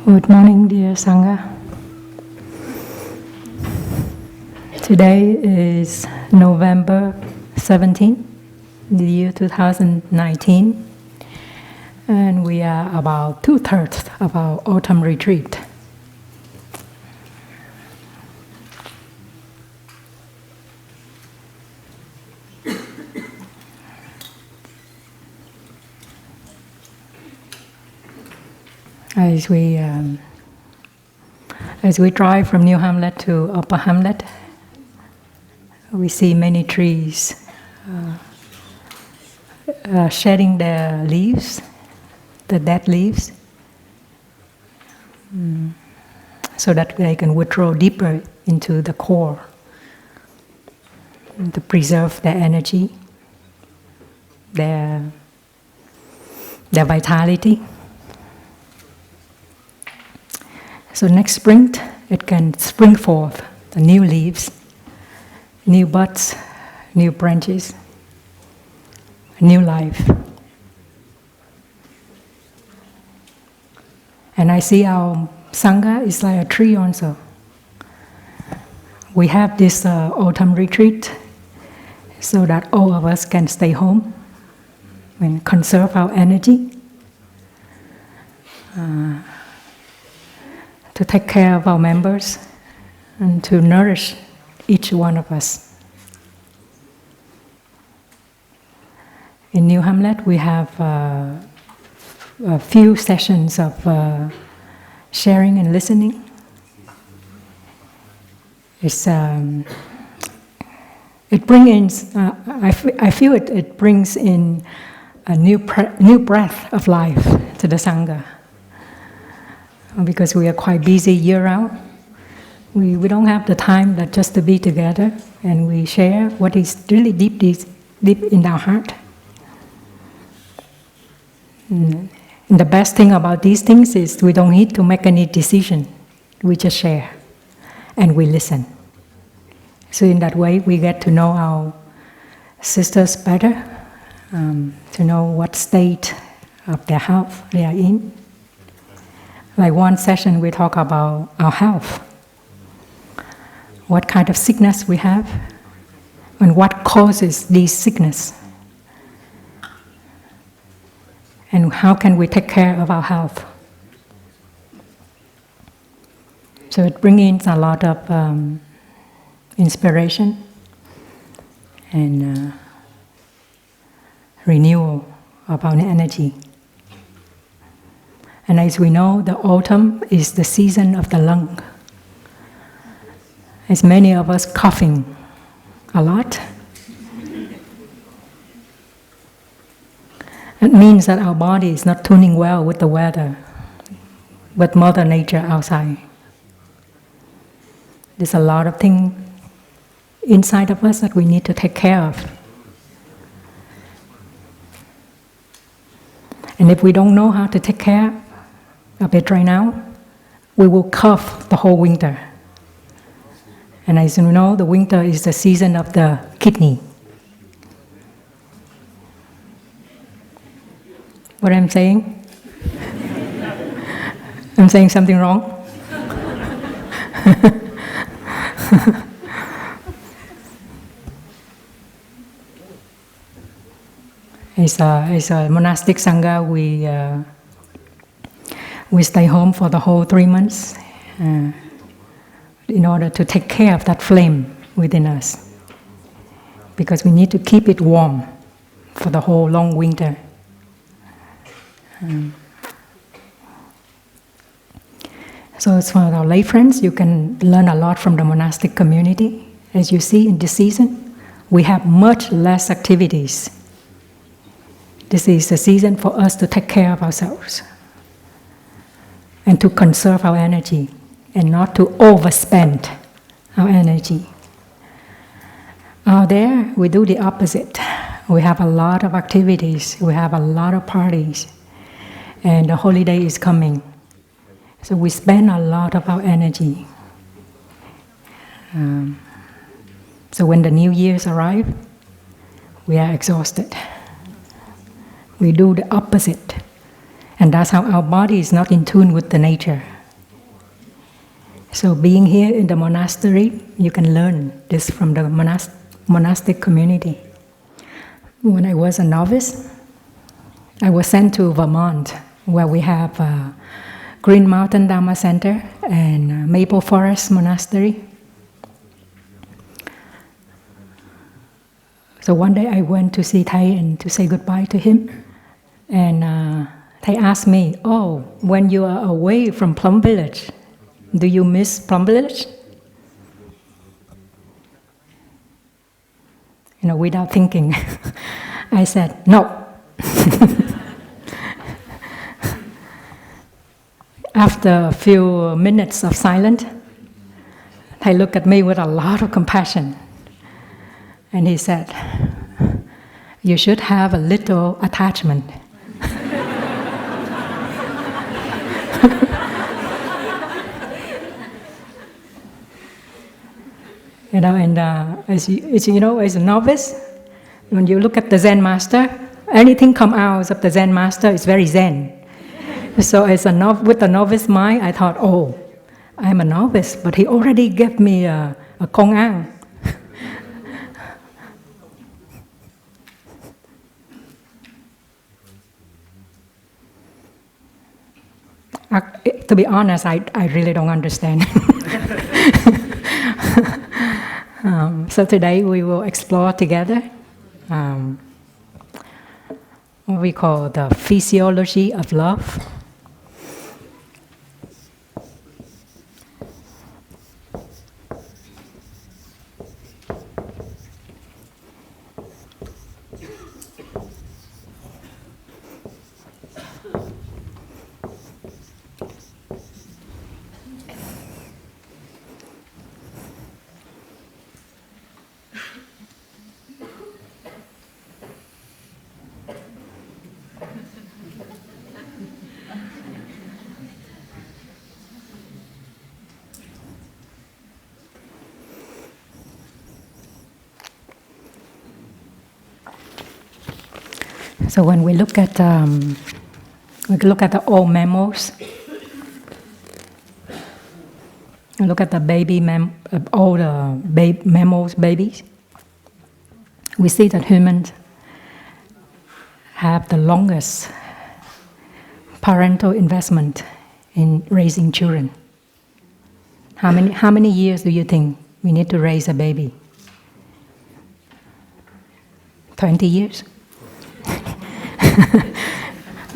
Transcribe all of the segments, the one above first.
Good morning, dear Sangha. Today is November 17, the year 2019, and we are about 2/3 of our autumn retreat. As we drive from New Hamlet to Upper Hamlet, we see many trees shedding their leaves, the dead leaves, so that they can withdraw deeper into the core to preserve their energy, their vitality. So next spring, it can spring forth the new leaves, new buds, new branches, new life. And I see our Sangha is like a tree also. We have this autumn retreat so that all of us can stay home and conserve our energy, to take care of our members and to nourish each one of us. In New Hamlet, we have a few sessions of sharing and listening. It brings in. I feel it brings in a new breath of life to the Sangha. Because we are quite busy year-round, we don't have the time that just to be together and we share what is really deep in our heart. And the best thing about these things is we don't need to make any decision. We just share and we listen. So in that way, we get to know our sisters better, to know what state of their health they are in. Like one session, we talk about our health, what kind of sickness we have, and what causes these sickness, and how can we take care of our health. So it brings in a lot of inspiration and renewal of our energy. And as we know, the autumn is the season of the lung. As many of us coughing a lot, it means that our body is not tuning well with the weather, with Mother Nature outside. There's a lot of things inside of us that we need to take care of. And if we don't know how to take care of it right now, we will cough the whole winter. And as you know, the winter is the season of the kidney. What I'm saying? I'm saying something wrong? As a monastic Sangha, we stay home for the whole 3 months in order to take care of that flame within us. Because we need to keep it warm for the whole long winter. So as for our lay friends, you can learn a lot from the monastic community. As you see in this season, we have much less activities. This is the season for us to take care of ourselves and to conserve our energy and not to overspend our energy. Out there, we do the opposite. We have a lot of activities, we have a lot of parties, and the holiday is coming. So we spend a lot of our energy. So when the New Year's arrive, we are exhausted. We do the opposite. And that's how our body is not in tune with the nature. So being here in the monastery, you can learn this from the monastic community. When I was a novice, I was sent to Vermont, where we have Green Mountain Dharma Center and Maple Forest Monastery. So one day I went to see Thầy and to say goodbye to him. And Thầy asked me, "Oh, when you are away from Plum Village, do you miss Plum Village?" Without thinking, I said, "No." After a few minutes of silence, Thầy looked at me with a lot of compassion. And he said, "You should have a little attachment." As a novice, when you look at the Zen master, anything come out of the Zen master is very Zen. So with the novice mind, I thought, "Oh, I'm a novice, but he already gave me a Kong Ang." To be honest, I really don't understand. So today we will explore together what we call the physiology of love. So when we look at the old mammals, look at the mammals babies, we see that humans have the longest parental investment in raising children. How many years do you think we need to raise a baby? 20 years?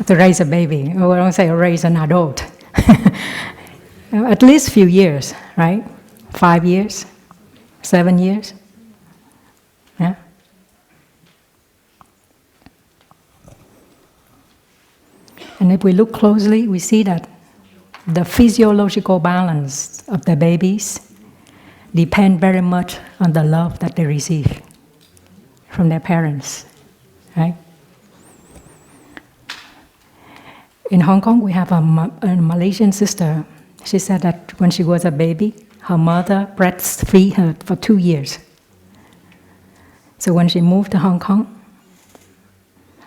To raise a baby, or I don't say raise an adult. At least a few years, right? 5 years, 7 years. Yeah. And if we look closely, we see that the physiological balance of the babies depend very much on the love that they receive from their parents, right? In Hong Kong, we have a Malaysian sister. She said that when she was a baby, her mother breastfed her for 2 years. So when she moved to Hong Kong,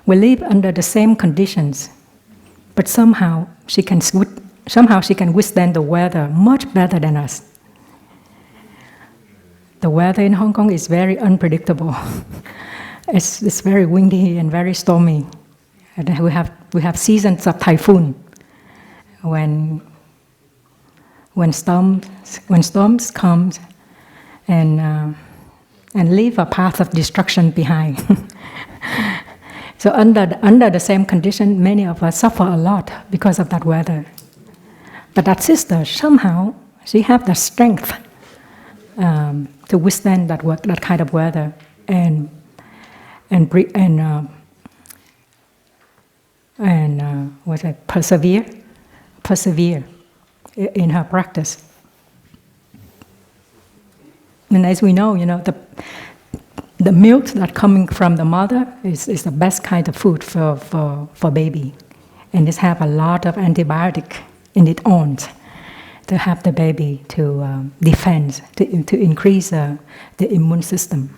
we live under the same conditions, but somehow she can withstand the weather much better than us. The weather in Hong Kong is very unpredictable. It's very windy and very stormy. And we have seasons of typhoon when storms come and leave a path of destruction behind. So under the same condition, many of us suffer a lot because of that weather. But that sister, somehow, she have the strength to withstand that kind of weather and persevere in her practice. And as we know, the milk that coming from the mother is the best kind of food for baby, and it have a lot of antibiotic in its own to help the baby to defend, to increase the immune system.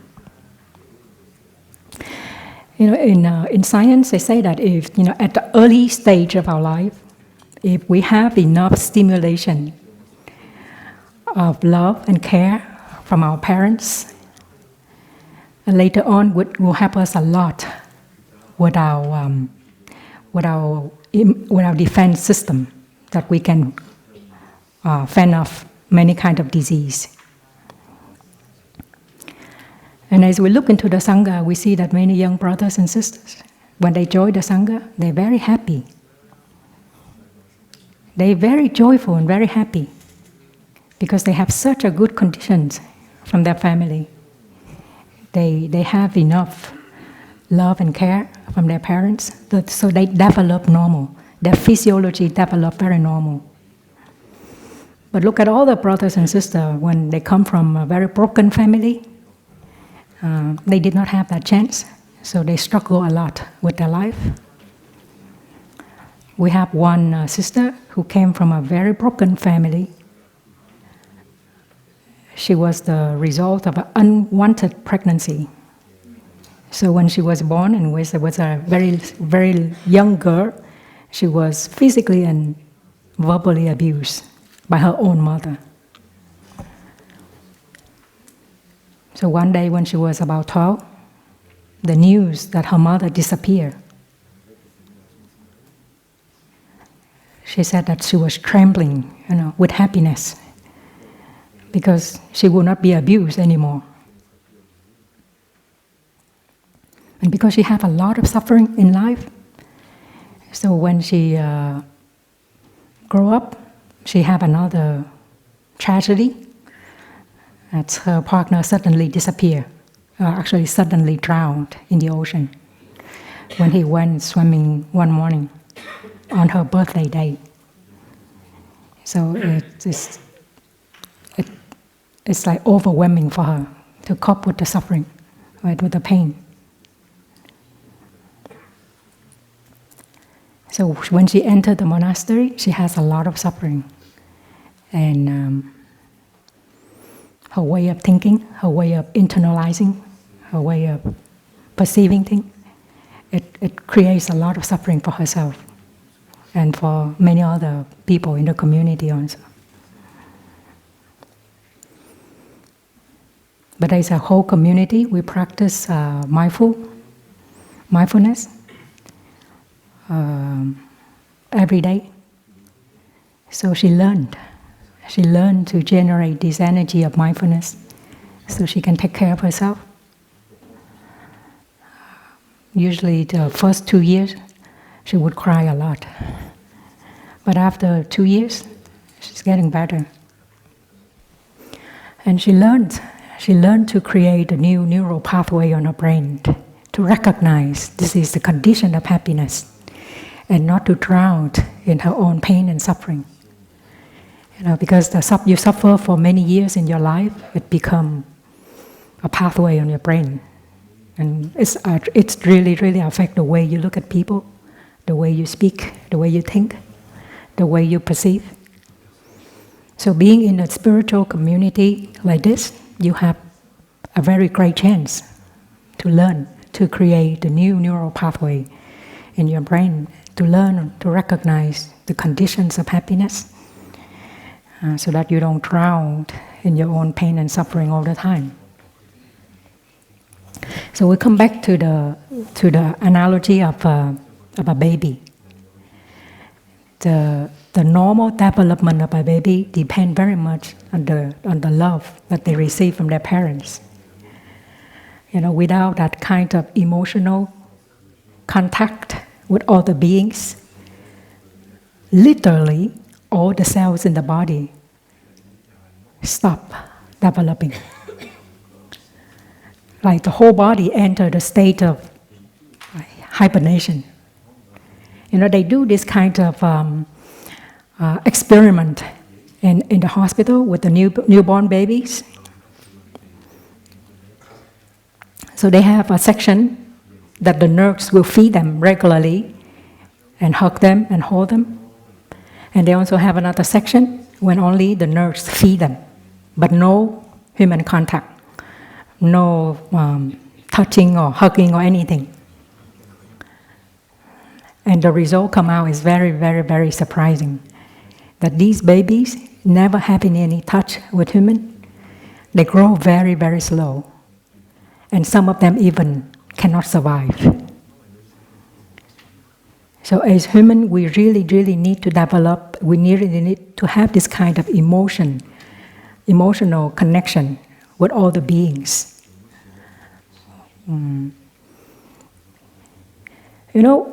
In science, they say that if at the early stage of our life, if we have enough stimulation, of love and care from our parents. And later on, will help us a lot with our defense system, that we can fend off many kind of disease. And as we look into the Sangha, we see that many young brothers and sisters, when they join the Sangha, they're very happy. They're very joyful and very happy because they have such a good conditions from their family. They have enough love and care from their parents, so they develop normal. Their physiology develop very normal. But look at all the brothers and sisters, when they come from a very broken family, they did not have that chance, so they struggle a lot with their life. We have one sister who came from a very broken family. She was the result of an unwanted pregnancy. So when she was born and was a very, very young girl, she was physically and verbally abused by her own mother. So one day when she was about 12, the news that her mother disappeared, she said that she was trembling, with happiness, because she would not be abused anymore. And because she had a lot of suffering in life, so when she grew up, she had another tragedy. That her partner suddenly disappeared, actually suddenly drowned in the ocean when he went swimming one morning on her birthday day. So it's like overwhelming for her to cope with the suffering, right, with the pain. So when she entered the monastery, she has a lot of suffering. And her way of thinking, her way of internalizing, her way of perceiving things, it creates a lot of suffering for herself and for many other people in the community also. But as a whole community, we practice mindfulness every day. So she learned to generate this energy of mindfulness so she can take care of herself. Usually the first 2 years, she would cry a lot. But after 2 years, she's getting better. And she learned to create a new neural pathway on her brain, to recognize this is the condition of happiness, and not to drown in her own pain and suffering. Because you suffer for many years in your life, it becomes a pathway on your brain. And it's really, really affect the way you look at people, the way you speak, the way you think, the way you perceive. So being in a spiritual community like this, you have a very great chance to learn to create a new neural pathway in your brain, to learn to recognize the conditions of happiness, so that you don't drown in your own pain and suffering all the time. So we come back to the analogy of a baby. The normal development of a baby depends very much on the love that they receive from their parents. Without that kind of emotional contact with other beings, literally all the cells in the body stop developing. Like the whole body enters the state of hibernation. They do this kind of experiment in the hospital with the newborn babies. So they have a section that the nurse will feed them regularly and hug them and hold them. And they also have another section when only the nurse feed them, but no human contact, no touching or hugging or anything. And the result come out is very, very, very surprising. That these babies never having any touch with human, they grow very, very slow. And some of them even cannot survive. So as human, we really, really need to develop, we really need to have this kind of emotional connection with all the beings.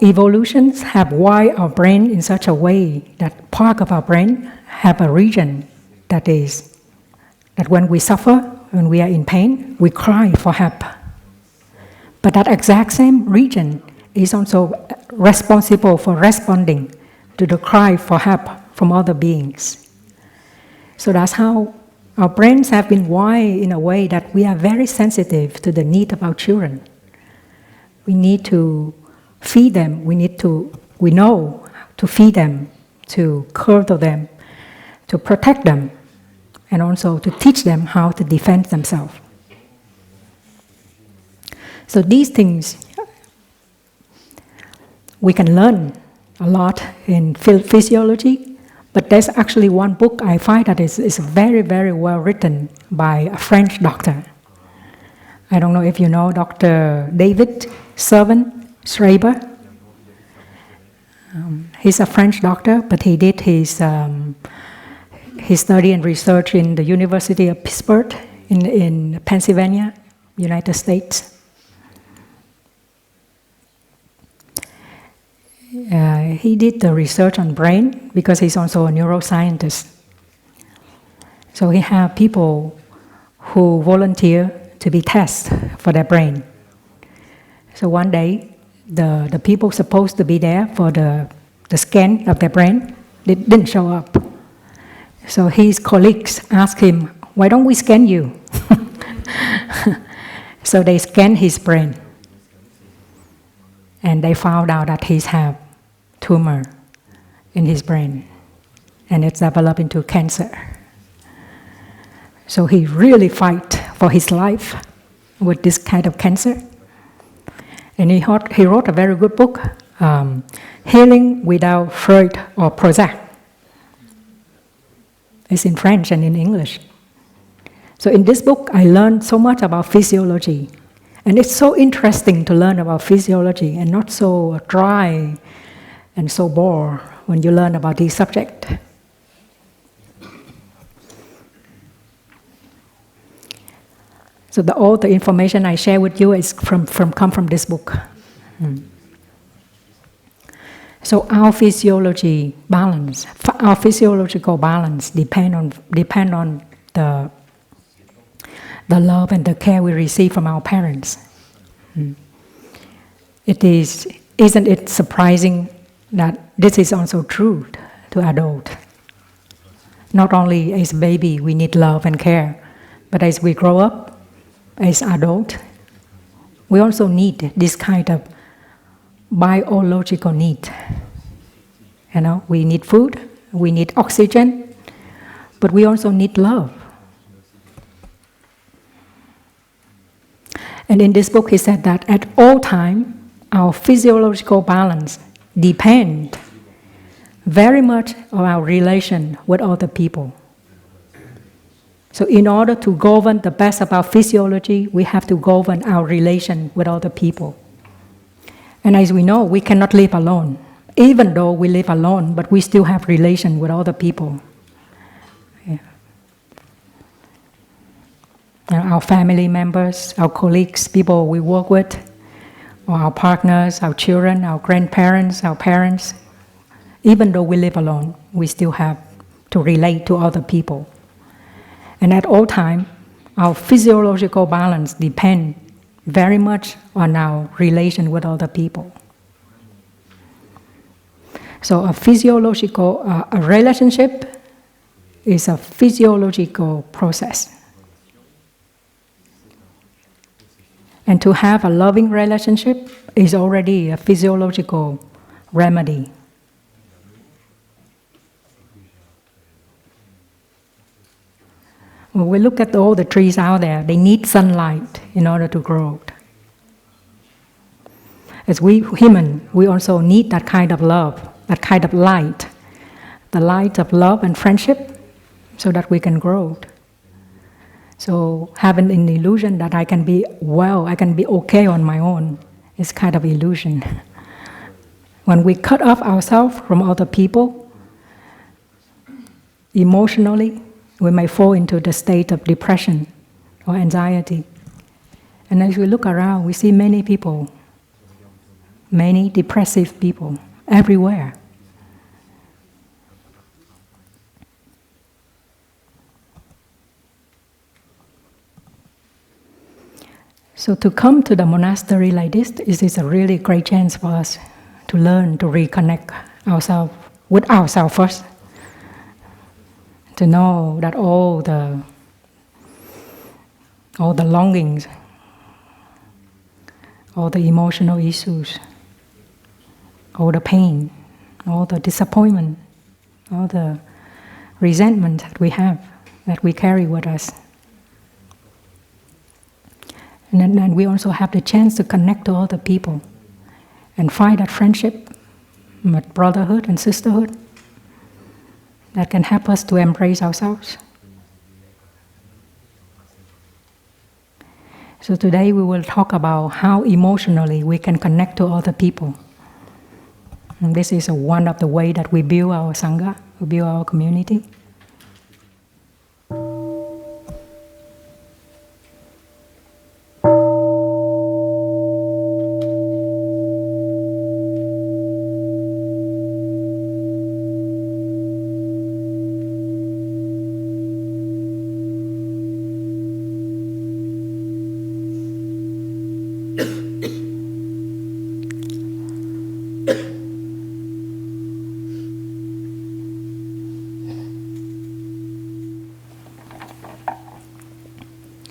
Evolutions have wired our brain in such a way that part of our brain have a region that when we suffer, when we are in pain, we cry for help. But that exact same region is also responsible for responding to the cry for help from other beings. So that's how our brains have been wired in a way that we are very sensitive to the need of our children. We need to feed them, we know to feed them, to cuddle them, to protect them, and also to teach them how to defend themselves. So these things we can learn a lot in physiology, but there's actually one book I find that is very, very well written by a French doctor. I don't know if you know Dr. David Schreiber. He's a French doctor, but he did his study and research in the University of Pittsburgh in Pennsylvania, United States. He did the research on brain because he's also a neuroscientist. So he have people who volunteer to be tested for their brain. So one day, the people supposed to be there for the scan of their brain, they didn't show up. So his colleagues asked him, "Why don't we scan you?" So they scanned his brain. And they found out that he has tumor in his brain. And it's developed into cancer. So he really fight for his life with this kind of cancer. And he wrote a very good book, Healing Without Freud or Prozac. It's in French and in English. So in this book, I learned so much about physiology. And it's so interesting to learn about physiology and not so dry and so bored when you learn about this subject. So all the information I share with you is come from this book. So our physiological balance depend on the love and the care we receive from our parents. Isn't it surprising that this is also true to adult? Not only as a baby we need love and care, but as we grow up, as adult, we also need this kind of biological need. We need food, we need oxygen, but we also need love. And in this book, he said that at all times, our physiological balance depends very much on our relation with other people. So in order to govern the best of our physiology, we have to govern our relation with other people. And as we know, we cannot live alone. Even though we live alone, but we still have relation with other people. Our family members, our colleagues, people we work with, or our partners, our children, our grandparents, our parents. Even though we live alone, we still have to relate to other people. And at all times, our physiological balance depends very much on our relation with other people. So a physiological a relationship is a physiological process. And to have a loving relationship is already a physiological remedy. When we look at all the trees out there, they need sunlight in order to grow. As we human, we also need that kind of love, that kind of light, the light of love and friendship, so that we can grow. So having an illusion that I can be well, I can be okay on my own, is kind of illusion. When we cut off ourselves from other people, emotionally, we may fall into the state of depression or anxiety. And as we look around, we see many people, many depressive people everywhere. So to come to the monastery like this is a really great chance for us to learn to reconnect ourselves with ourselves first. To know that all the longings, all the emotional issues, all the pain, all the disappointment, all the resentment that we have, that we carry with us. And then we also have the chance to connect to other people and find that friendship, that brotherhood and sisterhood that can help us to embrace ourselves. So today we will talk about how emotionally we can connect to other people. And this is one of the ways that we build our Sangha, we build our community.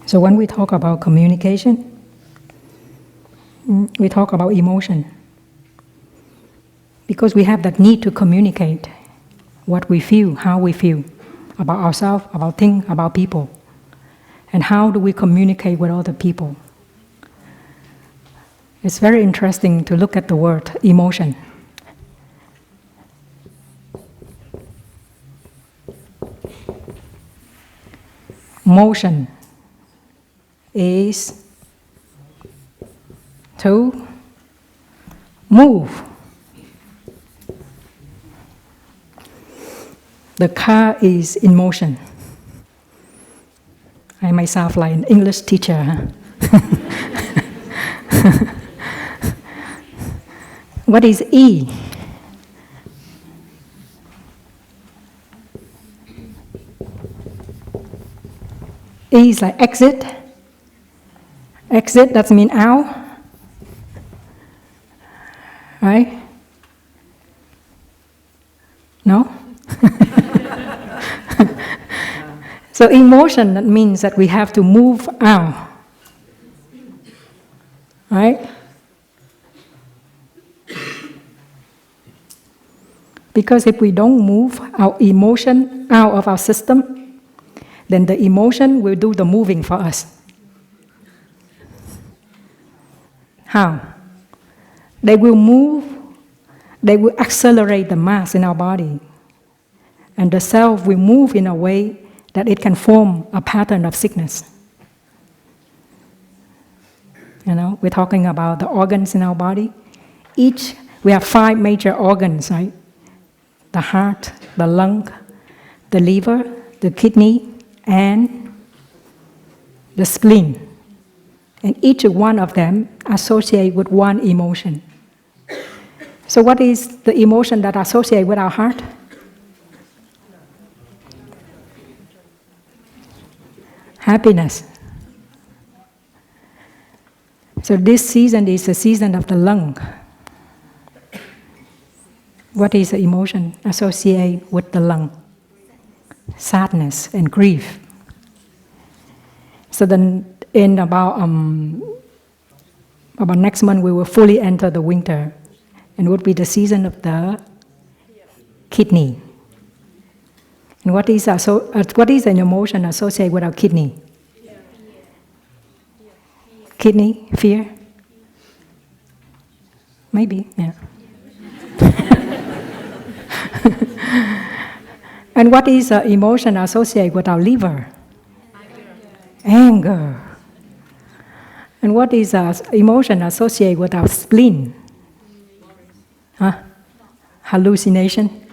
So when we talk about communication, we talk about emotion. Because we have that need to communicate what we feel, how we feel, about ourselves, about things, about people. And how do we communicate with other people? It's very interesting to look at the word emotion. Motion is to move. The car is in motion. I might sound like an English teacher, huh? What is E? E is like exit. Exit, that means out. Right? No? So emotion, that means that we have to move out. Right? Because if we don't move our emotion out of our system, then the emotion will do the moving for us. How? They will move, they will accelerate the mass in our body. And the self will move in a way that it can form a pattern of sickness. You know, we're talking about the organs in our body. We have 5 major organs, right? The heart, the lung, the liver, the kidney, and the spleen. And each one of them associate with one emotion. So what is the emotion that associates with our heart? Happiness. So this season is the season of the lung. What is the emotion associated with the lung? Sadness and grief. So then in about next month we will fully enter the winter, and would be the season of the kidney. And what is an emotion associated with our kidney? Kidney, fear? Maybe, yeah. And what is an emotion associated with our liver? Anger. And what is an emotion associated with our spleen? Huh? Hallucination?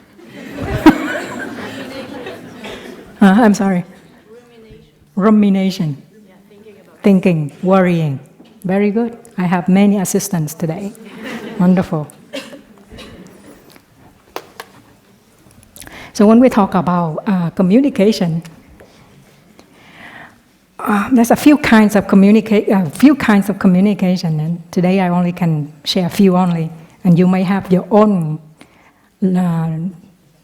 I'm sorry. Rumination. Yeah, Thinking, worrying. Very good. I have many assistants today. Wonderful. So when we talk about communication, there's a few kinds of communication, and today I only can share a few only, and you may have your own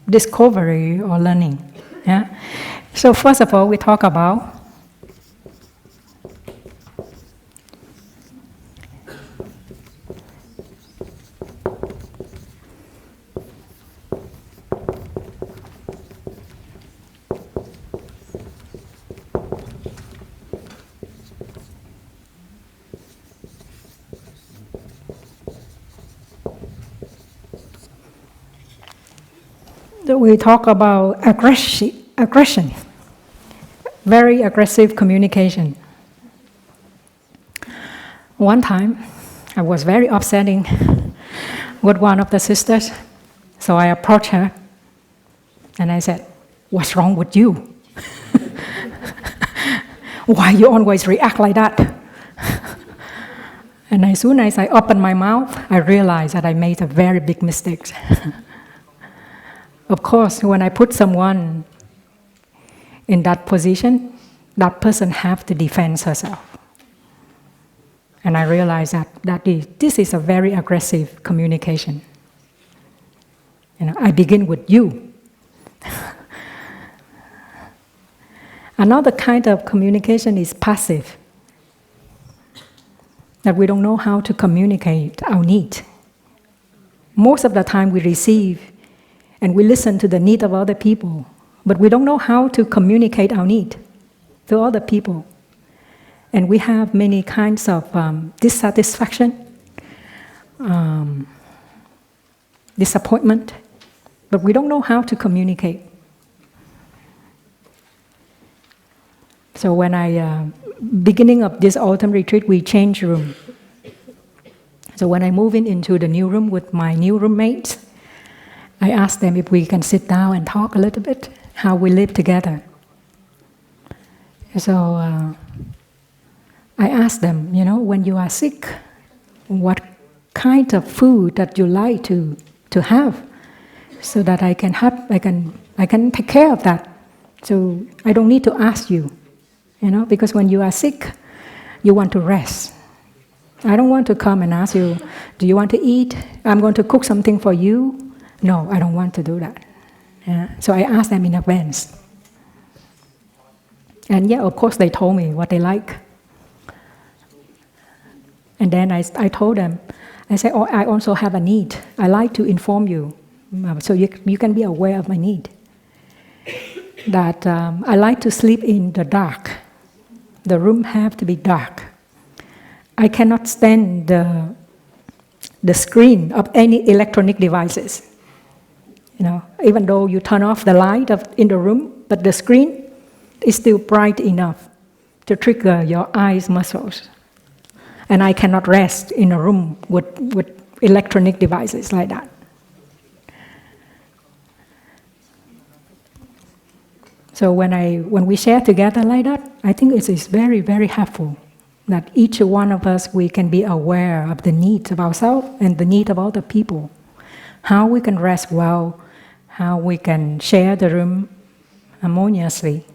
discovery or learning. Yeah. So first of all, we talk about aggression, very aggressive communication. One time, I was very upsetting with one of the sisters, so I approached her and I said, "What's wrong with you? Why you always react like that?" And as soon as I opened my mouth, I realized that I made a very big mistake. Of course, when I put someone in that position, that person have to defend herself. And I realized that this is a very aggressive communication. I begin with you. Another kind of communication is passive, that we don't know how to communicate our need. Most of the time we receive and we listen to the need of other people, but we don't know how to communicate our need to other people. And we have many kinds of dissatisfaction, disappointment, but we don't know how to communicate. So when beginning of this autumn retreat, we changed room. So when I move into the new room with my new roommates, I asked them if we can sit down and talk a little bit, how we live together. So I asked them, when you are sick, what kind of food that you like to have, so that I can take care of that. So I don't need to ask you, because when you are sick, you want to rest. I don't want to come and ask you, do you want to eat? I'm going to cook something for you. No, I don't want to do that. Yeah. So I asked them in advance. And of course they told me what they like. And then I told them, I said, I also have a need. I like to inform you, so you can be aware of my need. That I like to sleep in the dark. The room have to be dark. I cannot stand the screen of any electronic devices. Even though you turn off the light in the room, but the screen is still bright enough to trigger your eyes muscles. And I cannot rest in a room with electronic devices like that. So when we share together like that, I think it is very, very helpful that each one of us, we can be aware of the needs of ourselves and the need of other people. How we can rest well, how we can share the room harmoniously.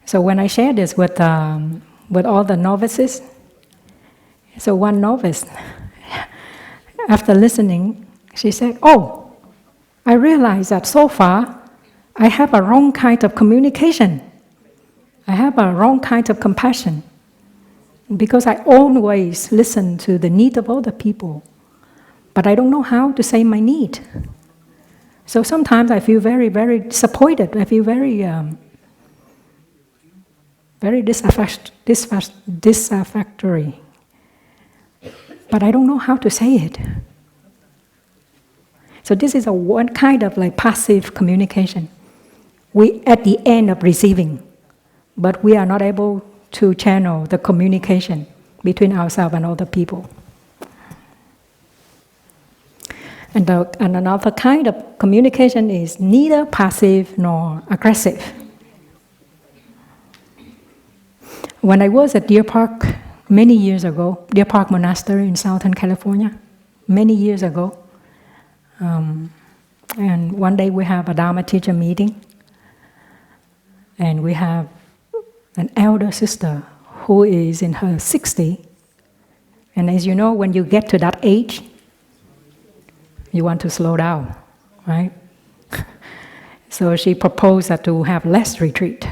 So when I share this with all the novices, so one novice, after listening, she said, "Oh, I realized that so far I have a wrong kind of communication. I have a wrong kind of compassion, because I always listen to the need of other people, but I don't know how to say my need. So sometimes I feel very, very disappointed. I feel very dissatisfactory. But I don't know how to say it." So this is one kind of like passive communication. We at the end of receiving, but we are not able to channel the communication between ourselves and other people. And another kind of communication is neither passive nor aggressive. When I was at Deer Park many years ago, Deer Park Monastery in Southern California, many years ago, and one day we have a Dharma teacher meeting, and we have an elder sister who is in her 60s. And as you know, when you get to that age, you want to slow down, right? So she proposed that to have less retreat,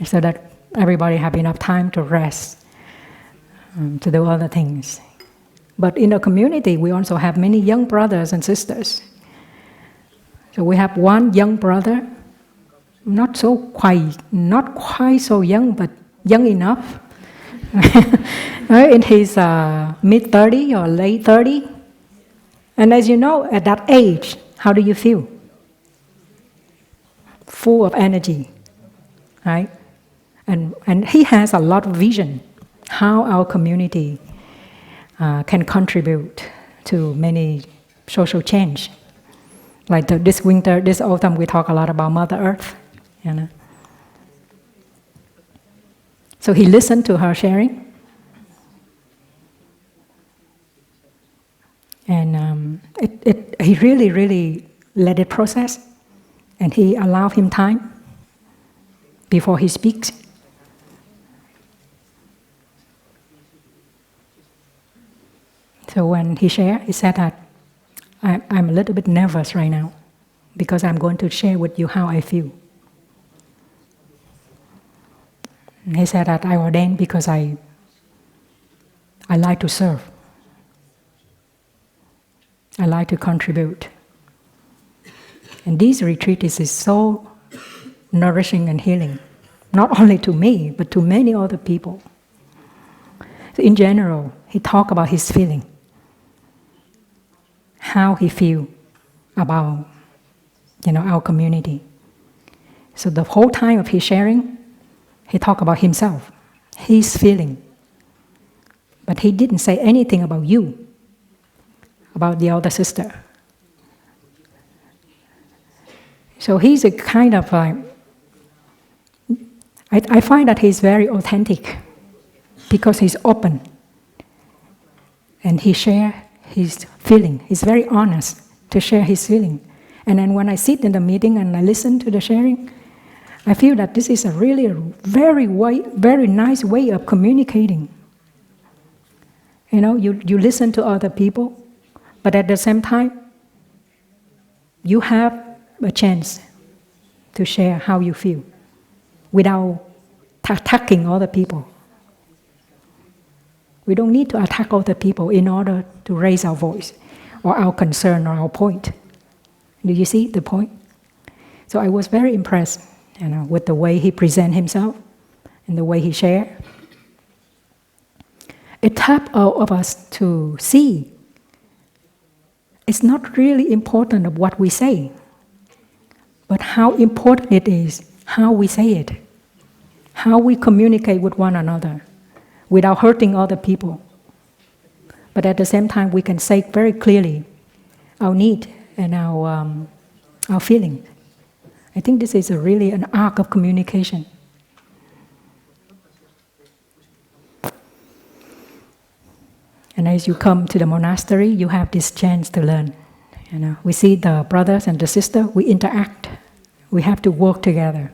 so that everybody have enough time to rest, to do other things. But in the community, we also have many young brothers and sisters. So we have one young brother, not quite so young, but young enough, in his mid-30s or late 30s. And as you know, at that age, how do you feel? Full of energy, right? And he has a lot of vision how our community can contribute to many social change. Like this autumn, we talk a lot about Mother Earth, you know. So he listened to her sharing, and he really, really let it process, and he allowed him time before he speaks. So when he shared, he said that, I'm a little bit nervous right now because I'm going to share with you how I feel. And he said that I ordained because I like to serve. I like to contribute. And this retreat is so nourishing and healing, not only to me, but to many other people. So in general, he talked about his feeling, how he feels about, our community. So the whole time of his sharing, he talked about himself, his feeling. But he didn't say anything about you, about the other sister. So he's a kind of, I find that he's very authentic because he's open and he shares his feeling. He's very honest to share his feeling. And then when I sit in the meeting and I listen to the sharing, I feel that this is a very nice way of communicating. You listen to other people, but at the same time, you have a chance to share how you feel without attacking other people. We don't need to attack other people in order to raise our voice or our concern or our point. Do you see the point? So I was very impressed, with the way he presented himself and the way he shared. It helped all of us to see it's not really important of what we say, but how important it is how we say it, how we communicate with one another without hurting other people. But at the same time, we can say very clearly our need and our feeling. I think this is really an arc of communication. And as you come to the monastery, you have this chance to learn. We see the brothers and the sisters, we interact. We have to work together.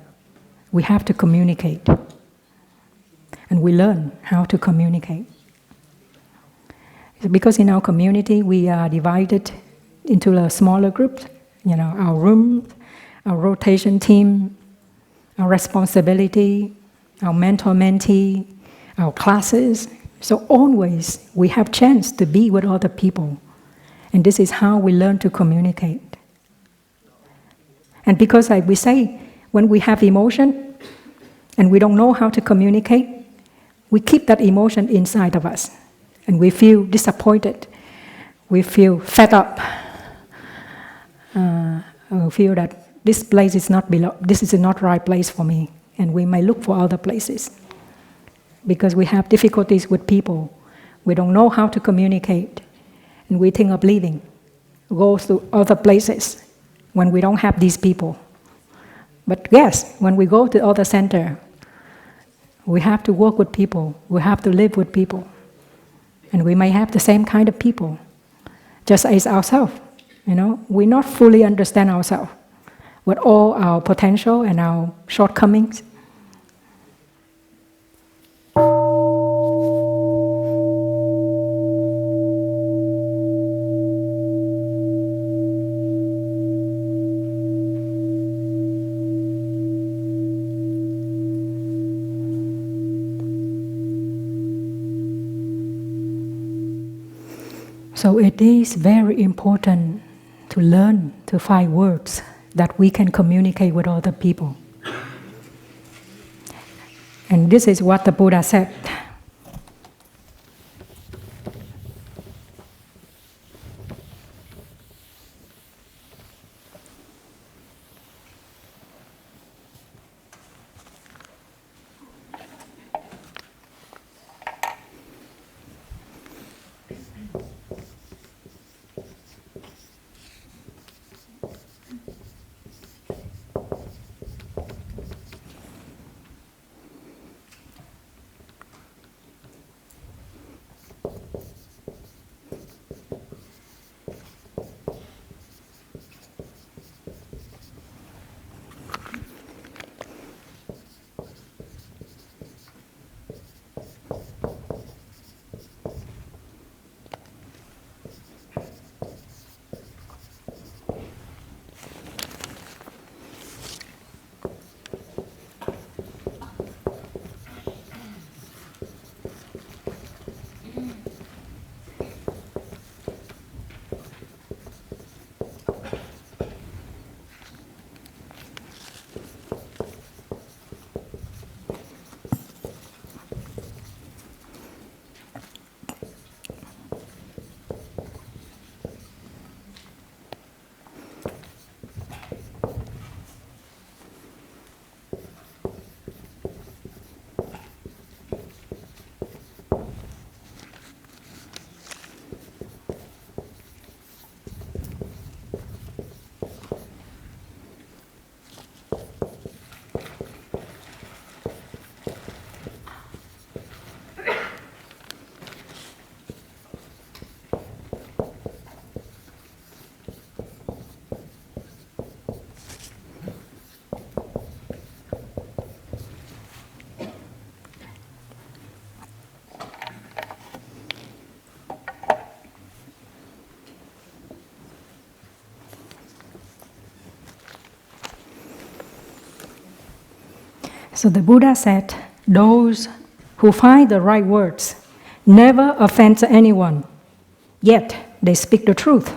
We have to communicate. And we learn how to communicate. Because in our community, we are divided into a smaller groups, our room, our rotation team, our responsibility, our mentor-mentee, our classes. So always we have chance to be with other people. And this is how we learn to communicate. And because we say, when we have emotion and we don't know how to communicate, we keep that emotion inside of us. And we feel disappointed we feel fed up, we feel that this place is this is not right place for me, and we may look for other places because we have difficulties with people. We don't know how to communicate, and we think of leaving, go to other places when we don't have these people. But yes, when we go to other center, we have to work with people, we have to live with people, and we may have the same kind of people, just as ourselves. We not fully understand ourselves with all our potential and our shortcomings. So it is very important to learn to find words that we can communicate with other people. And this is what the Buddha said. So the Buddha said, those who find the right words never offend anyone, yet they speak the truth.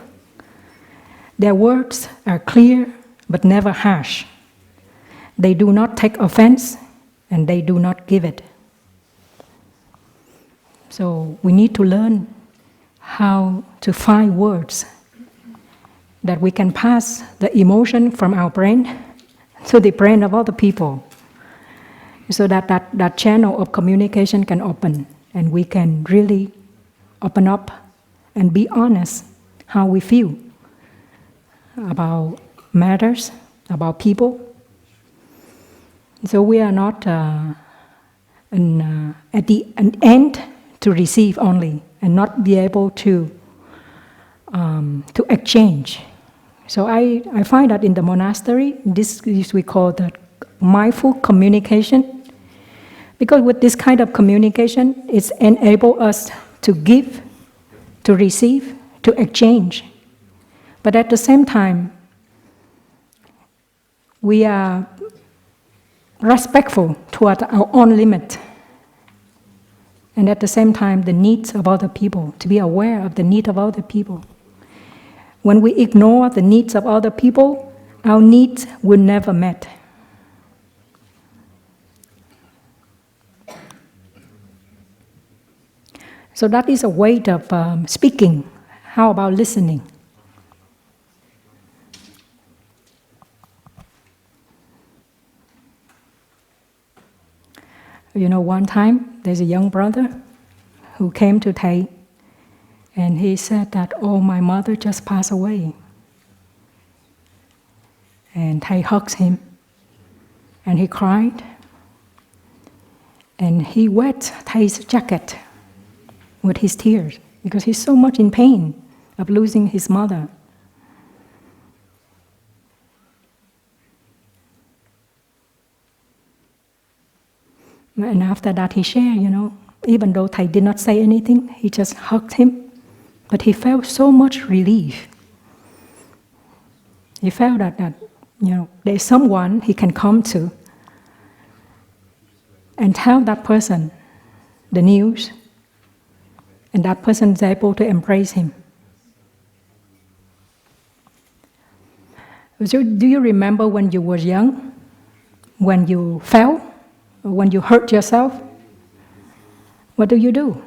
Their words are clear but never harsh. They do not take offense and they do not give it. So we need to learn how to find words that we can pass the emotion from our brain to the brain of other people, so that channel of communication can open and we can really open up and be honest how we feel about matters, about people. So we are not at the end to receive only and not be able to exchange. So I find that in the monastery, this is we call the mindful communication. Because with this kind of communication, it enables us to give, to receive, to exchange. But at the same time, we are respectful toward our own limit. And at the same time, the needs of other people, to be aware of the need of other people. When we ignore the needs of other people, our needs will never met. So that is a way of speaking, How about listening? You know, one time there's a young brother who came to Thầy, and he said that, oh, my mother just passed away. And Thầy hugs him, and he cried, and he wet Thay's jacket with his tears because he's so much in pain of losing his mother. And after that he shared, you know, even though Thầy did not say anything, he just hugged him, but he felt so much relief. He felt that you know, there's someone he can come to and tell that person the news, and that person is able to embrace him. So do you remember when you were young, when you fell, or when you hurt yourself? What do? You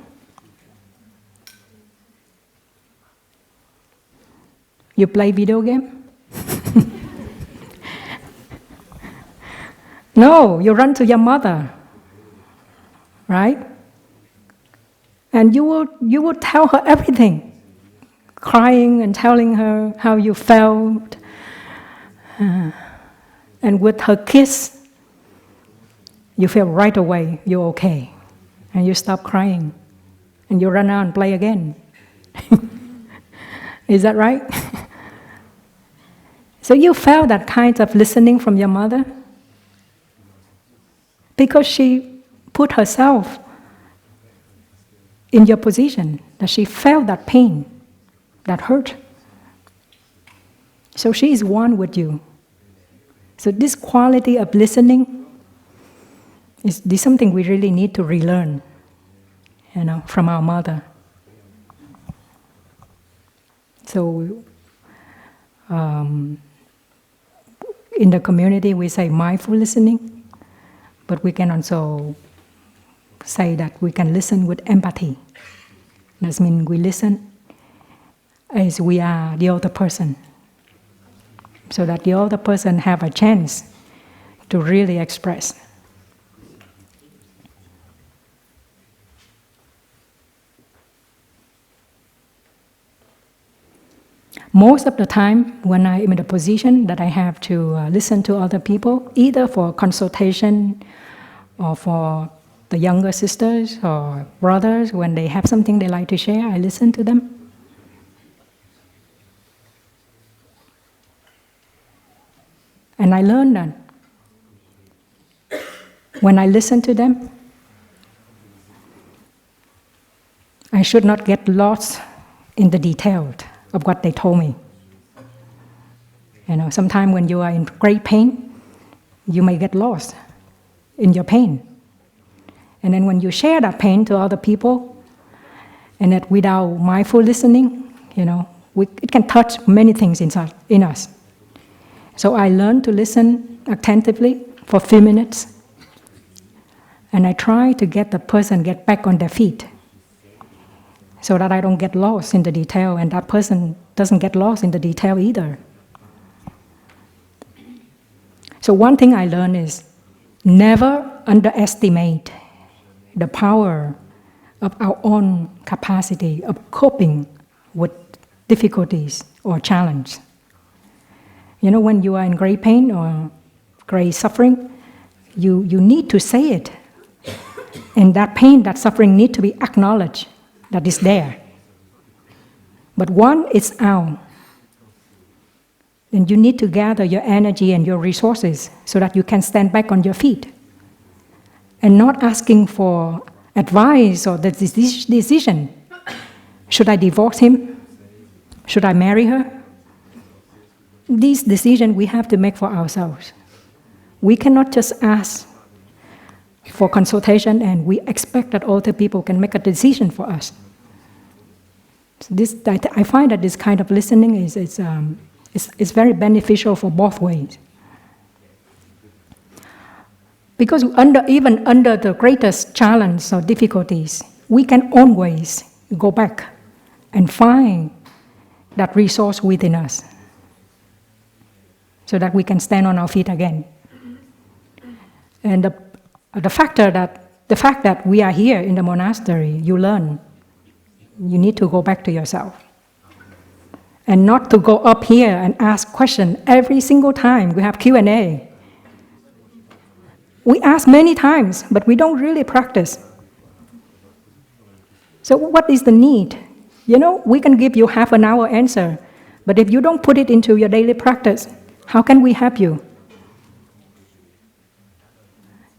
play video game? No, you run to your mother, right? And you will tell her everything, crying and telling her how you felt. And with her kiss, you feel right away you're okay. And you stop crying. And you run out and play again. Is that right? So you felt that kind of listening from your mother? Because she put herself in your position, that she felt that pain, that hurt. So she is one with you. So this quality of listening is something we really need to relearn, you know, from our mother. So in the community we say mindful listening, but we can also say that we can listen with empathy. That means we listen as we are the other person, so that the other person have a chance to really express. Most of the time, when I'm in the position that I have to listen to other people, either for consultation or for the younger sisters or brothers, when they have something they like to share, I listen to them. And I learned that when I listen to them, I should not get lost in the details of what they told me. You know, sometimes when you are in great pain, you may get lost in your pain. And then when you share that pain to other people, and that without mindful listening, you know, it can touch many things in us. So I learned to listen attentively for a few minutes, and I try to get the person get back on their feet, so that I don't get lost in the detail, and that person doesn't get lost in the detail either. So one thing I learned is never underestimate the power of our own capacity of coping with difficulties or challenge. You know, when you are in great pain or great suffering, you need to say it. And that pain, that suffering need to be acknowledged, that is there. But once it's out, then you need to gather your energy and your resources so that you can stand back on your feet. And not asking for advice or the decision. Should I divorce him? Should I marry her? These decisions we have to make for ourselves. We cannot just ask for consultation and we expect that other people can make a decision for us. So I find that this kind of listening is very beneficial for both ways. Because even under the greatest challenge or difficulties, we can always go back and find that resource within us so that we can stand on our feet again. And the fact that we are here in the monastery, you learn. You need to go back to yourself. And not to go up here and ask questions every single time we have Q&A. We ask many times, but we don't really practice. So what is the need? We can give you half an hour answer, but if you don't put it into your daily practice, how can we help you?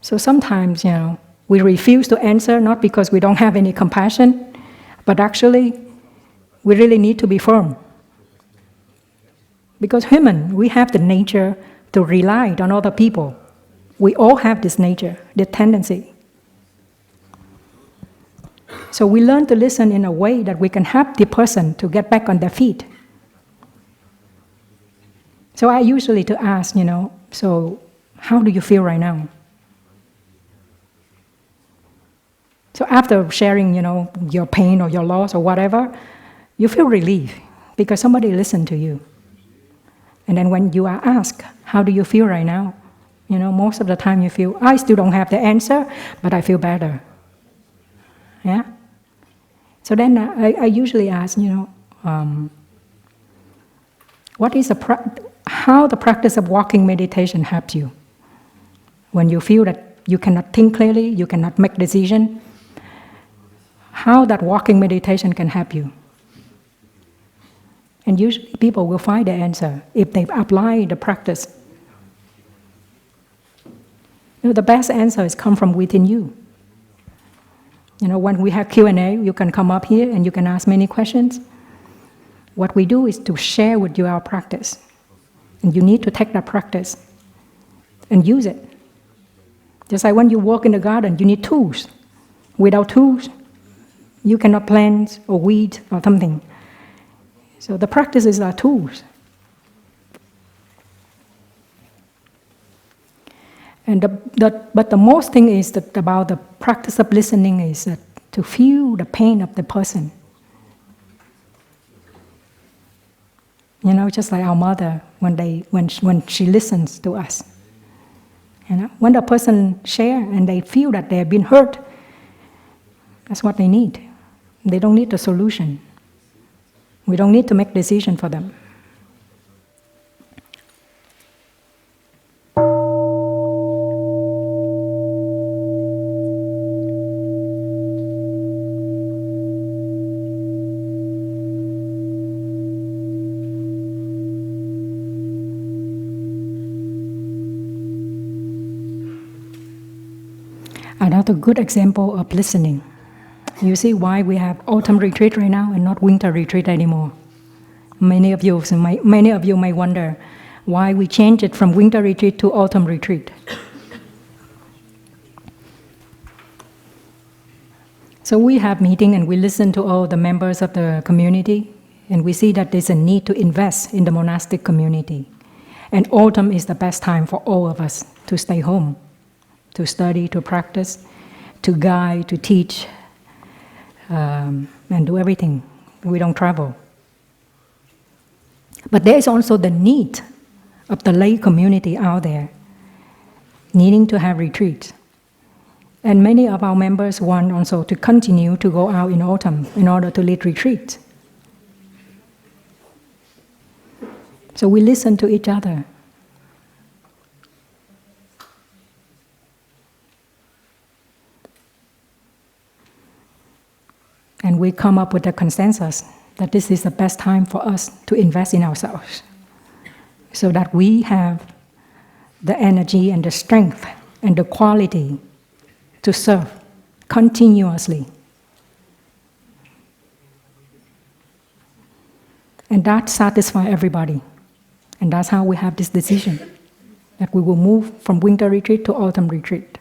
So sometimes, we refuse to answer not because we don't have any compassion, but actually, we really need to be firm. Because human, we have the nature to rely on other people. We all have this nature, this tendency. So we learn to listen in a way that we can help the person to get back on their feet. So I usually to ask, so how do you feel right now? So after sharing, your pain or your loss or whatever, you feel relief because somebody listened to you. And then when you are asked, how do you feel right now? Most of the time you feel, I still don't have the answer, but I feel better. Yeah? So then I usually ask, what is how the practice of walking meditation helps you? When you feel that you cannot think clearly, you cannot make decision, how that walking meditation can help you? And usually people will find the answer if they apply the practice. The best answer is come from within you. When we have Q&A, you can come up here and you can ask many questions. What we do is to share with you our practice. And you need to take that practice and use it. Just like when you work in the garden, you need tools. Without tools, you cannot plant or weed or something. So the practices are tools. And but the most thing is that about the practice of listening is that to feel the pain of the person. Just like our mother when she listens to us. When the person share and they feel that they have been hurt, that's what they need. They don't need the solution. We don't need to make decision for them. Another good example of listening. You see why we have autumn retreat right now and not winter retreat anymore. Many of you may wonder why we changed it from winter retreat to autumn retreat. So we have meeting and we listen to all the members of the community, and we see that there's a need to invest in the monastic community. And autumn is the best time for all of us to stay home, to study, to practice, to guide, to teach, and do everything. We don't travel. But there is also the need of the lay community out there needing to have retreats. And many of our members want also to continue to go out in autumn in order to lead retreats. So we listen to each other. And we come up with a consensus that this is the best time for us to invest in ourselves so that we have the energy and the strength and the quality to serve continuously. And that satisfies everybody. And that's how we have this decision, that we will move from winter retreat to autumn retreat.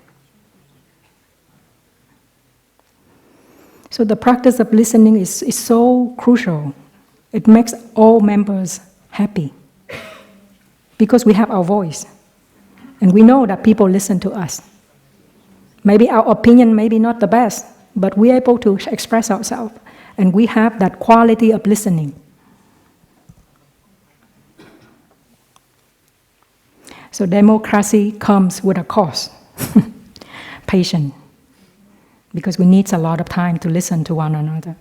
So the practice of listening is so crucial. It makes all members happy because we have our voice. And we know that people listen to us. Maybe our opinion may be not the best, but we're able to express ourselves. And we have that quality of listening. So democracy comes with a cost, patience, because we need a lot of time to listen to one another.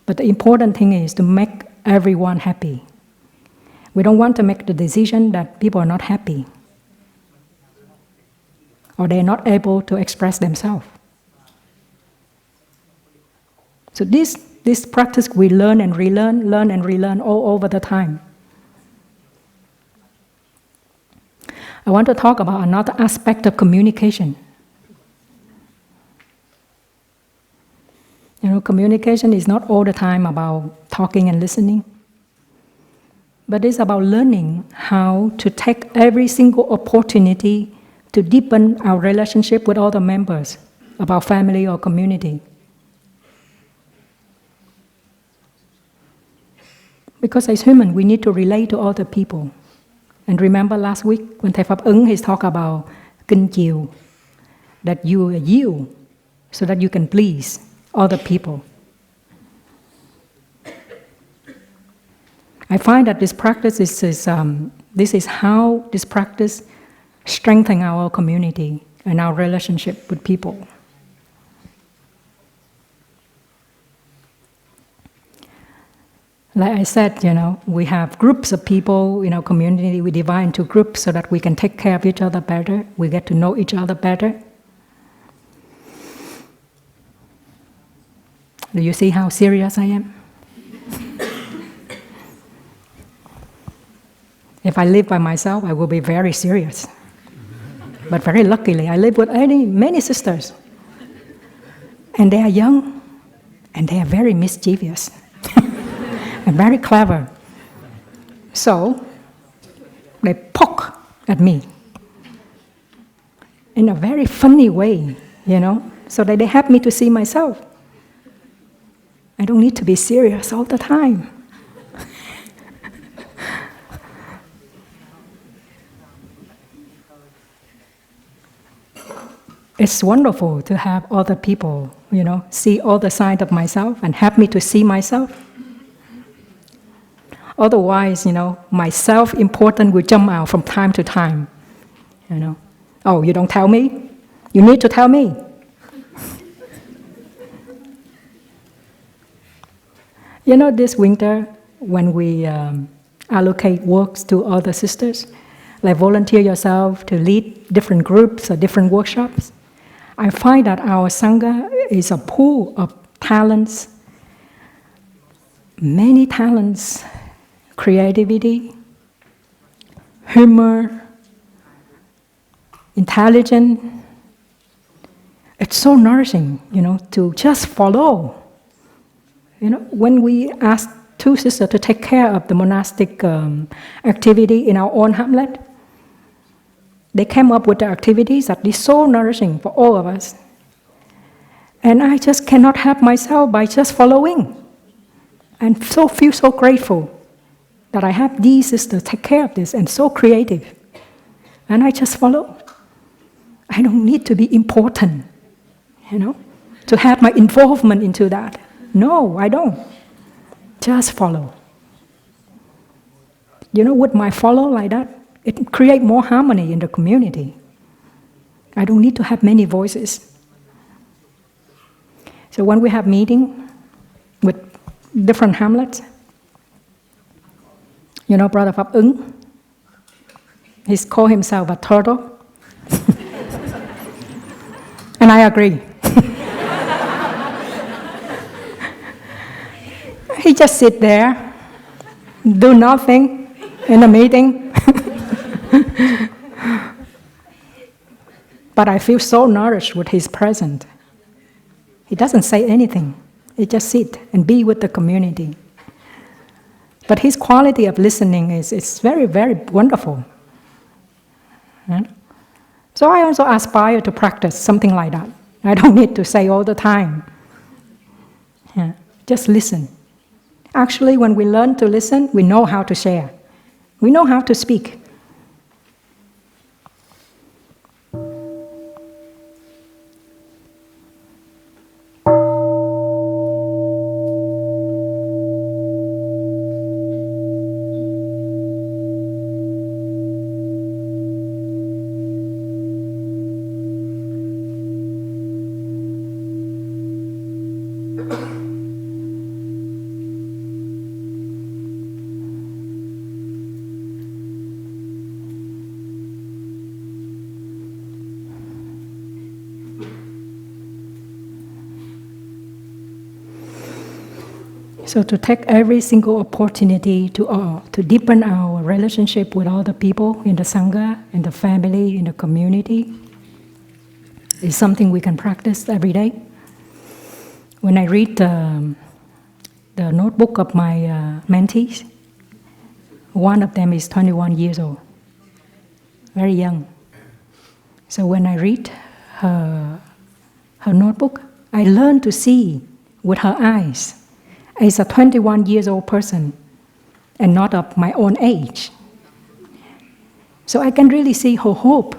But the important thing is to make everyone happy. We don't want to make the decision that people are not happy or they're not able to express themselves. So this practice we learn and relearn all over the time. I want to talk about another aspect of communication. Communication is not all the time about talking and listening, but it's about learning how to take every single opportunity to deepen our relationship with other members of our family or community. Because as human, we need to relate to other people. And remember last week when Thầy Pháp Ứng, he talked about kinh chiều, that you yield so that you can please other people. I find that this practice this is how this practice strengthens our community and our relationship with people. Like I said, we have groups of people in our community. We divide into groups so that we can take care of each other better. We get to know each other better. Do you see how serious I am? If I live by myself, I will be very serious. But very luckily, I live with many sisters. And they are young, and they are very mischievous. And very clever. So, they poke at me in a very funny way, so that they help me to see myself. I don't need to be serious all the time. It's wonderful to have other people, see all the sides of myself and help me to see myself. Otherwise, my self-importance will jump out from time to time. Oh, you don't tell me? You need to tell me. This winter, when we allocate works to other sisters, like volunteer yourself to lead different groups or different workshops, I find that our Sangha is a pool of talents, many talents, creativity, humor, intelligence. It's so nourishing, to just follow. When we asked two sisters to take care of the monastic activity in our own Hamlet, they came up with the activities that is so nourishing for all of us. And I just cannot help myself by just following. And feel so grateful that I have these sisters take care of this and so creative. And I just follow. I don't need to be important, to have my involvement into that. No, I don't. Just follow. With my follow like that, it creates more harmony in the community. I don't need to have many voices. So when we have meeting with different Hamlets, Brother Pháp Ứng, he's called himself a turtle. And I agree. He just sit there, do nothing in a meeting. But I feel so nourished with his presence. He doesn't say anything. He just sit and be with the community. But his quality of listening is very, very wonderful. So I also aspire to practice something like that. I don't need to say all the time. Just listen. Actually, when we learn to listen, we know how to share. We know how to speak. So to take every single opportunity to deepen our relationship with other people in the Sangha, in the family, in the community, is something we can practice every day. When I read the notebook of my mentees, one of them is 21 years old, very young. So when I read her notebook, I learn to see with her eyes as a 21 years old person and not of my own age. So I can really see her hope,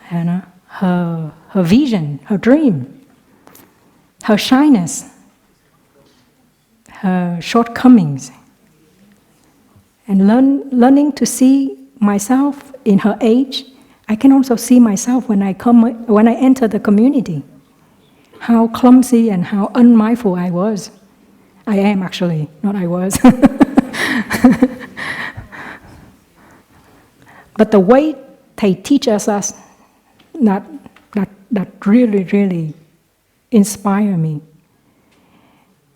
her vision, her dream, her shyness, her shortcomings, and learning to see myself in her age. I can also see myself when I enter the community, how clumsy and how unmindful I was. I am actually, not I was. But the way they teach us that really, really inspire me.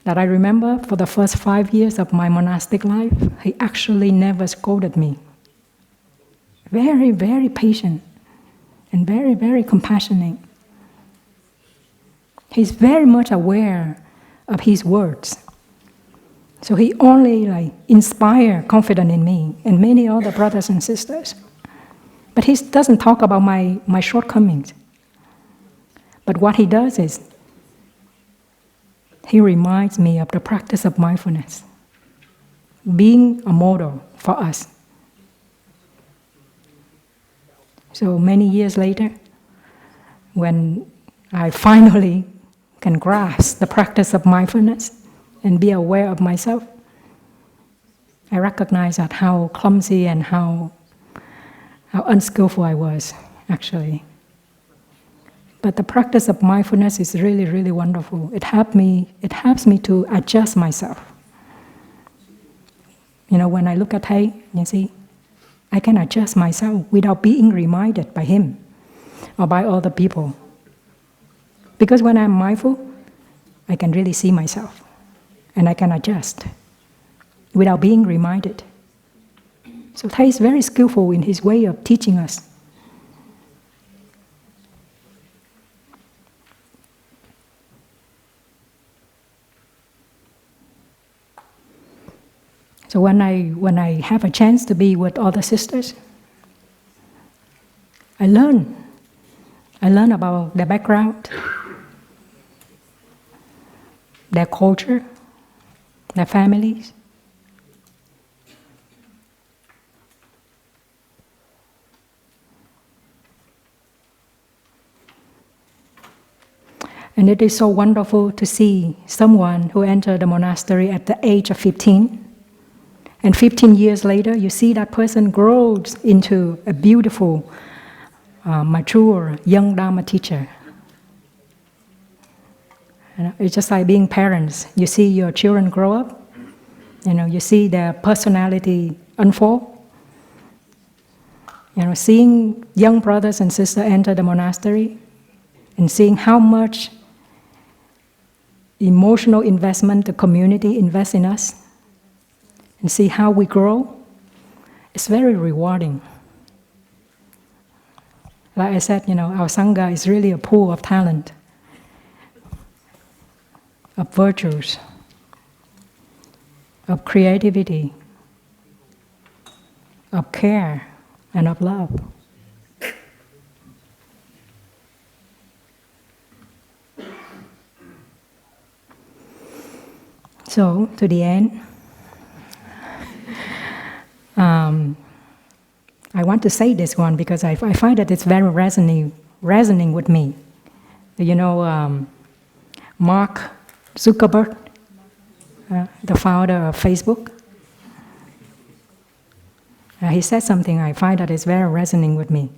That I remember for the first 5 years of my monastic life, he actually never scolded me. Very, very patient and very, very compassionate. He's very much aware of his words. So he only inspire confidence in me and many other brothers and sisters. But he doesn't talk about my shortcomings. But what he does is, he reminds me of the practice of mindfulness, being a model for us. So many years later, when I finally can grasp the practice of mindfulness and be aware of myself, I recognize that how clumsy and how unskillful I was, actually. But the practice of mindfulness is really, really wonderful. It helps me to adjust myself. When I look at Thay, you see, I can adjust myself without being reminded by him or by other people. Because when I'm mindful, I can really see myself and I can adjust without being reminded. So Thay is very skillful in his way of teaching us. So when I have a chance to be with other sisters, I learn about their background, their culture, their families. And it is so wonderful to see someone who entered the monastery at the age of 15. And 15 years later, you see that person grows into a beautiful, mature, young Dharma teacher. It's just like being parents. You see your children grow up. You see their personality unfold. Seeing young brothers and sisters enter the monastery and seeing how much emotional investment the community invests in us, and see how we grow, it's very rewarding. Like I said, our Sangha is really a pool of talent, of virtues, of creativity, of care, and of love. So, to the end, I want to say this one because I find that it's very resonating with me. Mark Zuckerberg, the founder of Facebook, he said something I find that is very resonating with me.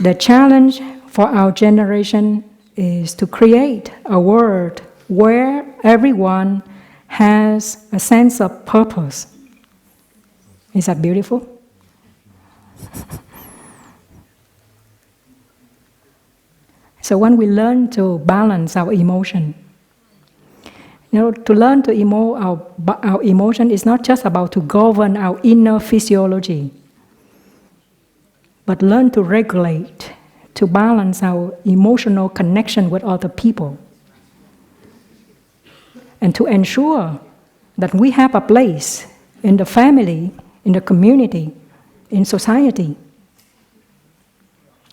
The challenge for our generation is to create a world where everyone has a sense of purpose. Is that beautiful? So when we learn to balance our emotion, To learn to our emotion is not just about to govern our inner physiology, but learn to regulate, to balance our emotional connection with other people, and to ensure that we have a place in the family, in the community, in society,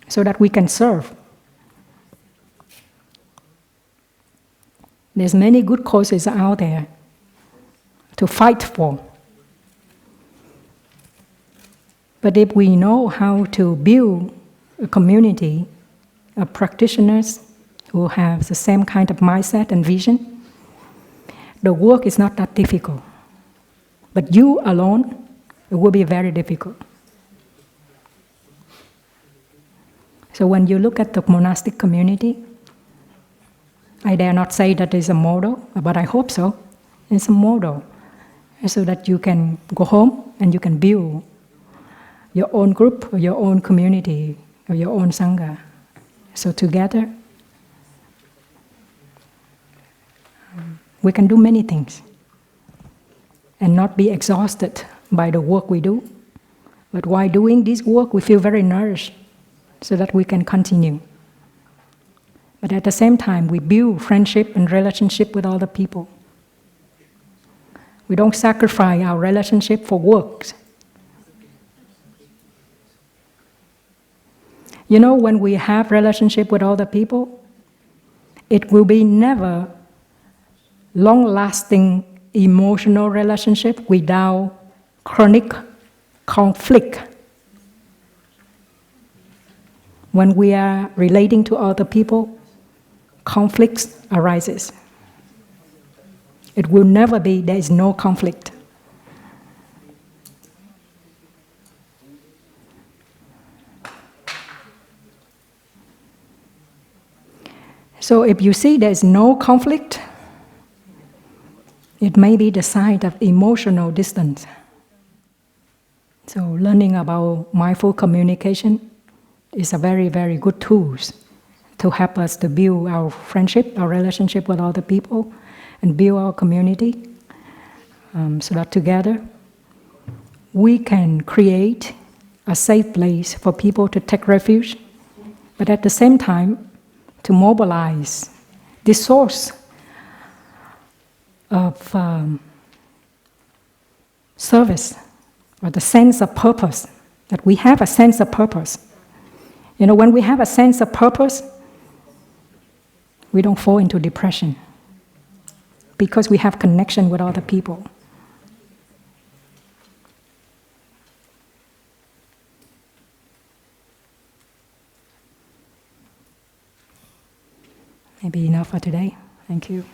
so that we can serve. There's many good causes out there to fight for. But if we know how to build a community of practitioners who have the same kind of mindset and vision, the work is not that difficult. But you alone, it will be very difficult. So when you look at the monastic community, I dare not say that it's a model, but I hope so. It's a model, so that you can go home and you can build your own group, or your own community, or your own sangha. So together, we can do many things and not be exhausted by the work we do. But while doing this work, we feel very nourished so that we can continue. But at the same time, we build friendship and relationship with other people. We don't sacrifice our relationship for work. When we have relationship with other people, it will be never long-lasting emotional relationship without chronic conflict. When we are relating to other people, conflicts arises. It will never be, there is no conflict. So if you see there is no conflict, it may be the sign of emotional distance. So learning about mindful communication is a very, very good tool to help us to build our friendship, our relationship with other people, and build our community, so that together we can create a safe place for people to take refuge, but at the same time to mobilize the source of service, or the sense of purpose, that we have a sense of purpose. When we have a sense of purpose, we don't fall into depression because we have connection with other people. Maybe enough for today. Thank you.